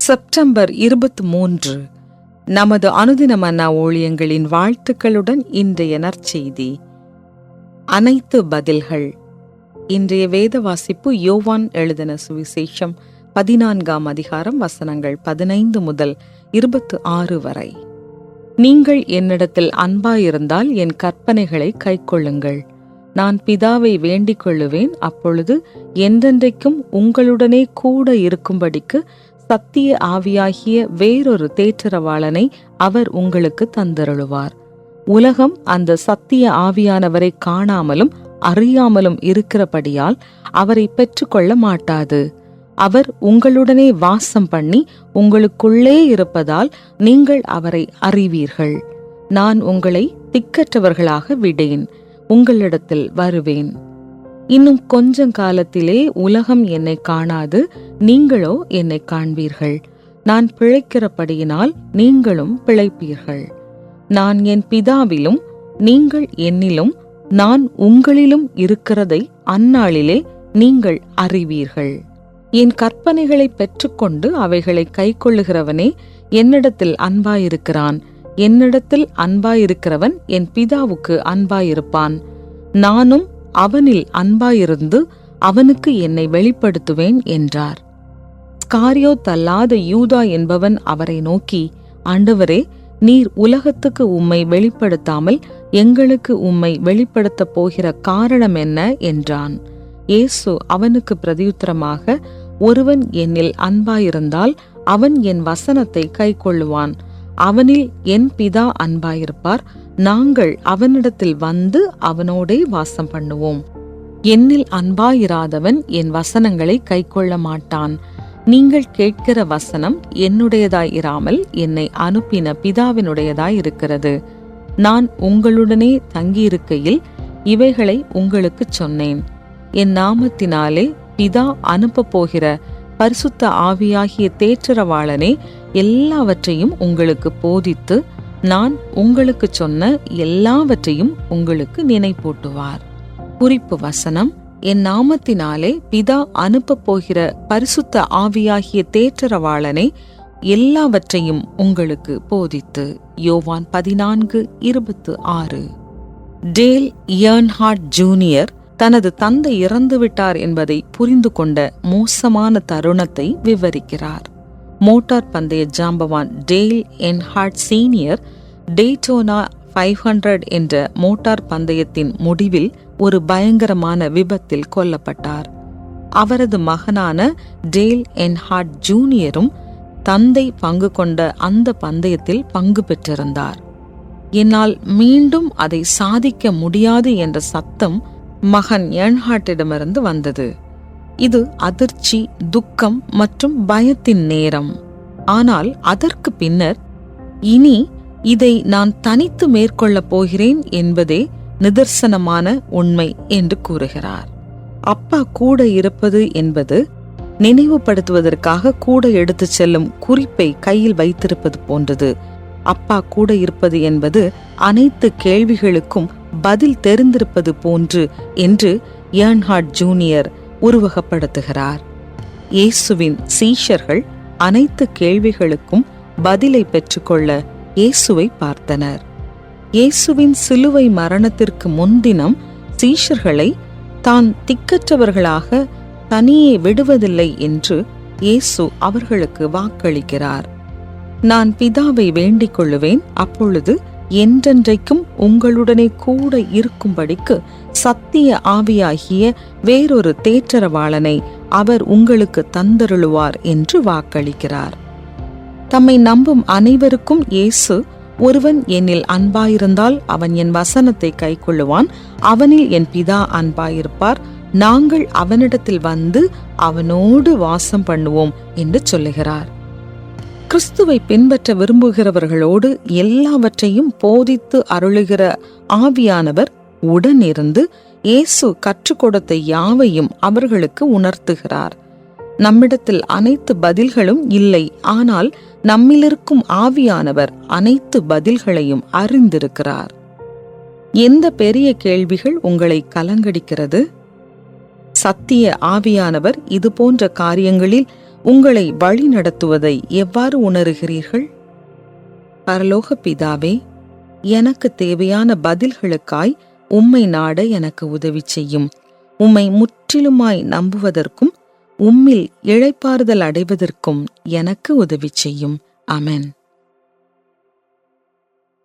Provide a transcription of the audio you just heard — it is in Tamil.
செப்டம்பர் 23 நமது அனுதின மன்னா ஊழியங்களின் வாழ்த்துக்களுடன் இன்றைய நற்செய்தி. அனைத்து பதில்கள். இன்றைய வேத வாசிப்பு யோவான் எழுதின சுவிசேஷம் 14ஆம் அதிகாரம் வசனங்கள் 15 முதல் 26 வரை. நீங்கள் என்னிடத்தில் அன்பாயிருந்தால் என் கற்பனைகளை கைக்கொள்ளுங்கள். நான் பிதாவை வேண்டிக் கொள்ளுவேன், அப்பொழுது என்றென்றைக்கும் உங்களுடனே கூட இருக்கும்படிக்கு சத்திய ஆவியாகிய வேறொரு தேற்றரவாளனை அவர் உங்களுக்கு தந்தருளுவார். உலகம் அந்த சத்திய ஆவியானவரை காணாமலும் அறியாமலும் இருக்கிறபடியால் அவரை பெற்றுக்கொள்ள மாட்டாது. அவர் உங்களுடனே வாசம் பண்ணி உங்களுக்குள்ளே இருப்பதால் நீங்கள் அவரை அறிவீர்கள். நான் உங்களை திக்கற்றவர்களாக விடேன், உங்களிடத்தில் வருவேன். இன்னும் கொஞ்சம் காலத்திலே உலகம் என்னை காணாது, நீங்களோ என்னை காண்பீர்கள். நான் பிழைக்கிறபடியினால் நீங்களும் பிழைப்பீர்கள். நான் என் பிதாவிலும் நீங்கள் என்னிலும் நான் உங்களிலும் இருக்கிறதை அந்நாளிலே நீங்கள் அறிவீர்கள். என் கற்பனைகளை பெற்றுக்கொண்டு அவைகளை கைக்கொள்ளுகிறவனே என்னிடத்தில் அன்பாயிருக்கிறான். என்னிடத்தில் அன்பாயிருக்கிறவன் என் பிதாவுக்கு அன்பாயிருப்பான். நானும் அவனில் அன்பாயிருந்து அவனுக்கு என்னை வெளிப்படுத்துவேன் என்றார். ஸ்காரியோத் அல்லாத யூதா என்பவன் அவரை நோக்கி, ஆண்டவரே, நீர் உலகத்துக்கு உம்மை வெளிப்படுத்தாமல் எங்களுக்கு உம்மை வெளிப்படுத்தப் போகிற காரணம் என்ன என்றான். இயேசு அவனுக்கு பிரதியுத்தரமாக, ஒருவன் என்னில் அன்பாயிருந்தால் அவன் என் வசனத்தை கைக்கொள்ளுவான். அவனில் என் பிதா அன்பாயிருப்பார். நாங்கள் அவனிடத்தில் வந்து அவனோடே வாசம் பண்ணுவோம். என்னில் அன்பாயிராதவன் என் வசனங்களை கைக்கொள்ள மாட்டான். நீங்கள் கேட்கிற வசனம் என்னுடையதாயிராமல் என்னை அனுப்பின பிதாவினுடையதாய் இருக்கிறது. நான் உங்களுடனே தங்கியிருக்கையில் இவைகளை உங்களுக்கு சொன்னேன். என் நாமத்தினாலே பிதா அனுப்ப போகிற பரிசுத்த ஆவியாகிய தேற்றரவாளனே எல்லாவற்றையும் உங்களுக்கு போதித்து நான் உங்களுக்கு சொன்ன எல்லாவற்றையும் உங்களுக்கு நினைப்பூட்டுவார். குறிப்பு வசனம்: என் நாமத்தினாலே பிதா அனுப்ப போகிற பரிசுத்த ஆவியாகிய தேற்றரவாளனே எல்லாவற்றையும் உங்களுக்கு போதித்து. யோவான் 14:26. டேல் இயர்ன்ஹார்ட் ஜூனியர் தனது தந்தை இறந்துவிட்டார் என்பதை புரிந்து கொண்ட மோசமான தருணத்தை விவரிக்கிறார். மோட்டார் பந்தய ஜாம்பவான் டேல் எர்ன்ஹார்ட் சீனியர் டேட்டோனா 500 என்ற மோட்டார் பந்தயத்தின் முடிவில் ஒரு பயங்கரமான விபத்தில் கொல்லப்பட்டார். அவரது மகனான டேல் எர்ன்ஹார்ட் ஜூனியரும் தந்தை பங்கு கொண்ட அந்த பந்தயத்தில் பங்கு பெற்றிருந்தார். என்னால் மீண்டும் அதை சாதிக்க முடியாது என்ற சத்தம் மகன் எர்ன்ஹார்ட்டிடமிருந்து வந்தது. இது அதிர்ச்சி, துக்கம் மற்றும் பயத்தின் நேரம். ஆனால் அதற்கு பின்னர், இனி இதை நான் தனித்து மேற்கொள்ளப் போகிறேன் என்பதே நிதர்சனமான உண்மை என்று கூறுகிறார். அப்பா கூட இருப்பது என்பது நினைவுபடுத்துவதற்காக கூட எடுத்துச் செல்லும் குறிப்பை கையில் வைத்திருப்பது போன்றது. அப்பா கூட இருப்பது என்பது அனைத்து கேள்விகளுக்கும் பதில் தெரிந்திருப்பது போன்று என்று எர்ன்ஹார்ட் ஜூனியர் உருவகப்படுத்துகிறார். இயேசுவின் சீஷர்கள் அனைத்து கேள்விகளுக்கும் பதிலை பெற்றுக்கொள்ள இயேசுவை பார்த்தனர். இயேசுவின் சிலுவை மரணத்திற்கு முன்தினம் சீஷர்களை தான் திக்கற்றவர்களாக தனியே விடுவதில்லை என்று இயேசு அவர்களுக்கு வாக்களிக்கிறார். நான் பிதாவை வேண்டிக் கொள்ளுவேன், அப்பொழுது என்றென்றைக்கும் உங்களுடனே கூட இருக்கும்படிக்கு சத்திய ஆவியாகிய வேறொரு தேற்றரவாளனை அவர் உங்களுக்கு தந்தருளுவார் என்று வாக்களிக்கிறார். தம்மை நம்பும் அனைவருக்கும் இயேசு, ஒருவன் என்னில் அன்பாயிருந்தால் அவன் என் வசனத்தை கைக்கொள்ளுவான், அவனில் என் பிதா அன்பாயிருப்பார், நாங்கள் அவனிடத்தில் வந்து அவனோடு வாசம் பண்ணுவோம் என்று சொல்லுகிறார். கிறிஸ்துவை பின்பற்ற விரும்புகிறவர்களோடு எல்லாவற்றையும் போதித்து அருளுகிற ஆவியானவர் உடனிருந்து இயேசு கற்றுக் கொடுத்த யாவையும் அவர்களுக்கு உணர்த்துகிறார். நம்மிடத்தில் அனைத்து பதில்களும் இல்லை, ஆனால் நம்மிலிருக்கும் ஆவியானவர் அனைத்து பதில்களையும் அறிந்திருக்கிறார். எந்த பெரிய கேள்விகள் உங்களை கலங்கடிக்கிறது? சத்திய ஆவியானவர் இது போன்ற காரியங்களில் உங்களை வழி நடத்துவதை எவ்வாறு உணருகிறீர்கள்? பரலோக பிதாவே, எனக்கு தேவையான பதில்களுக்காய் உம்மை நாட எனக்கு உதவி செய்யும். உம்மை முற்றிலுமாய் நம்புவதற்கும் உம்மில் இளைப்பாறுதல் அடைவதற்கும் எனக்கு உதவி செய்யும். ஆமென்.